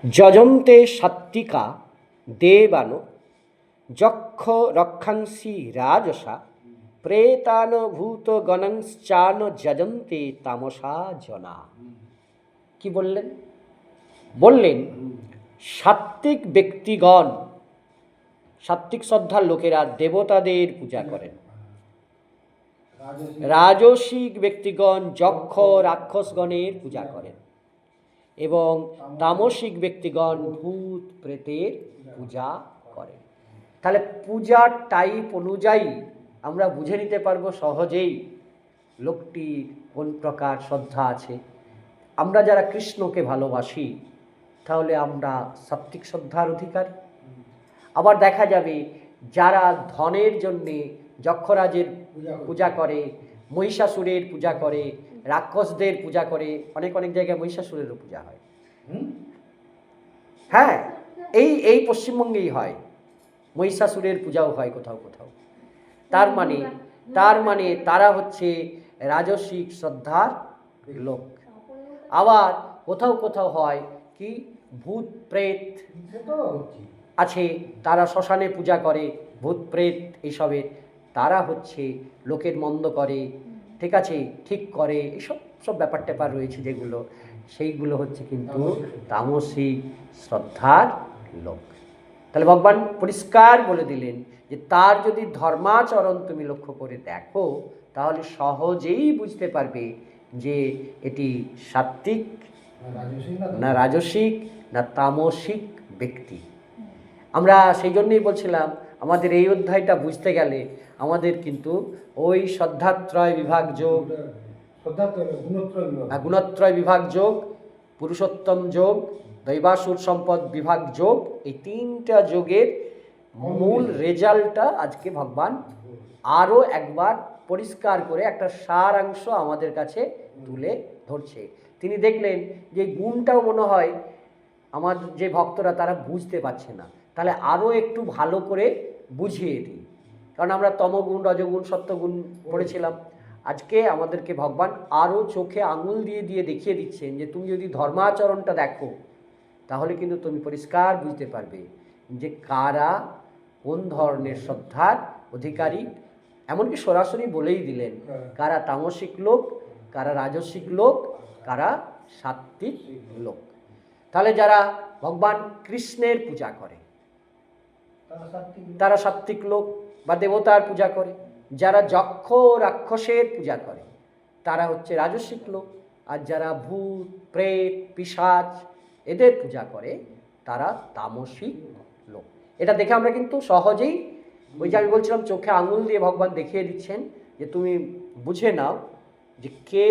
যজন্তে সাত্বিকা দেবানো যক্ষ রক্ষাংসি রাজসা প্রেতান ভূত গণংশ্চান যজন্তে তামসা জনা। কি বললেন? বললেন সাত্বিক ব্যক্তিগণ, সাত্বিক শ্রদ্ধার লোকেরা দেবতাদের পূজা করেন, রাজসিক ব্যক্তিগণ যক্ষ রাক্ষসগণের পূজা করেন এবং তামসিক ব্যক্তিগণ ভূত প্রেতের পূজা করেন। তাহলে পূজার টাইপ অনুযায়ী আমরা বুঝে নিতে পারবো সহজেই লোকটির কোন প্রকার শ্রদ্ধা আছে। আমরা যারা কৃষ্ণকে ভালোবাসি তাহলে আমরা সাত্বিক শ্রদ্ধার অধিকারী। আবার দেখা যাবে যারা ধনের জন্যে যক্ষরাজের পূজা করে, মহিষাসুরের পূজা করে, রাক্ষসদের পূজা করে, অনেক অনেক জায়গায় মহিষাসুরেরও পূজা হয়। হ্যাঁ, এই পশ্চিমবঙ্গেই হয়, মহিষাসুরের পূজাও হয় কোথাও কোথাও। তার মানে তারা হচ্ছে রাজসিক শ্রদ্ধার লোক। আবার কোথাও কোথাও হয় কি ভূত প্রেত আছে, তারা শ্মশানে পূজা করে, ভূত প্রেত এইসবের, তারা হচ্ছে লোকের মন্দ করে, ঠিক আছে, ঠিক করে, এইসব সব ব্যাপার ট্যাপার রয়েছে যেগুলো, সেইগুলো হচ্ছে কিন্তু তামসিক শ্রদ্ধার লোক। তাহলে ভগবান পরিষ্কার বলে দিলেন যে তার যদি ধর্মাচরণ তুমি লক্ষ্য করে দেখো তাহলে সহজেই বুঝতে পারবে যে এটি সাত্বিক না রাজসিক না তামসিক ব্যক্তি। আমরা সেই জন্যই বলছিলাম আমাদের এই অধ্যায়টা বুঝতে গেলে আমাদের কিন্তু ওই শ্রদ্ধাত্রয় বিভাগ যোগ, গুণত্রয় বিভাগ যোগ, পুরুষোত্তম যোগ, দৈবাসুর সম্পদ বিভাগ যোগ, এই তিনটা যোগের মূল রেজাল্টটা আজকে ভগবান আরও একবার পরিষ্কার করে একটা সারাংশ আমাদের কাছে তুলে ধরছে। তিনি দেখলেন যে গুণটাও মনে হয় আমার যে ভক্তরা তারা বুঝতে পারছে না, তাহলে আরও একটু ভালো করে বুঝিয়ে দিই। কারণ আমরা তমগুণ, রজগুণ, সত্যগুণ পড়েছিলাম। আজকে আমাদেরকে ভগবান আরও চোখে আঙুল দিয়ে দিয়ে দেখিয়ে দিচ্ছেন যে তুমি যদি ধর্মাচরণটা দেখো তাহলে কিন্তু তুমি পরিষ্কার বুঝতে পারবে যে কারা কোন ধরনের শ্রদ্ধার অধিকারী। এমনকি সরাসরি বলেই দিলেন কারা তামসিক লোক, কারা রাজসিক লোক, কারা সাত্বিক লোক। তাহলে যারা ভগবান কৃষ্ণের পূজা করে তারা সাত্বিক লোক বা দেবতার পূজা করে, যারা যক্ষ রাক্ষসের পূজা করে তারা হচ্ছে রাজসিক লোক, আর যারা ভূত প্রেত পিশাচ এদের পূজা করে তারা তামসিক লোক। এটা দেখে আমরা কিন্তু সহজেই, ওই যে আমি বলছিলাম চোখে আঙুল দিয়ে ভগবান দেখিয়ে দিচ্ছেন যে তুমি বুঝে নাও যে কে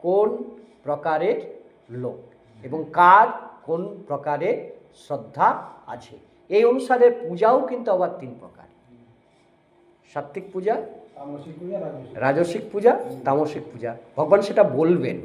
কোন প্রকারের লোক এবং কার কোন প্রকারের শ্রদ্ধা আছে। এই অনুসারে পূজাও কিন্তু আবার তিন প্রকার: সাত্বিক পূজা, রাজসিক পূজা, তামসিক পূজা। ভগবান সেটা বলবেন।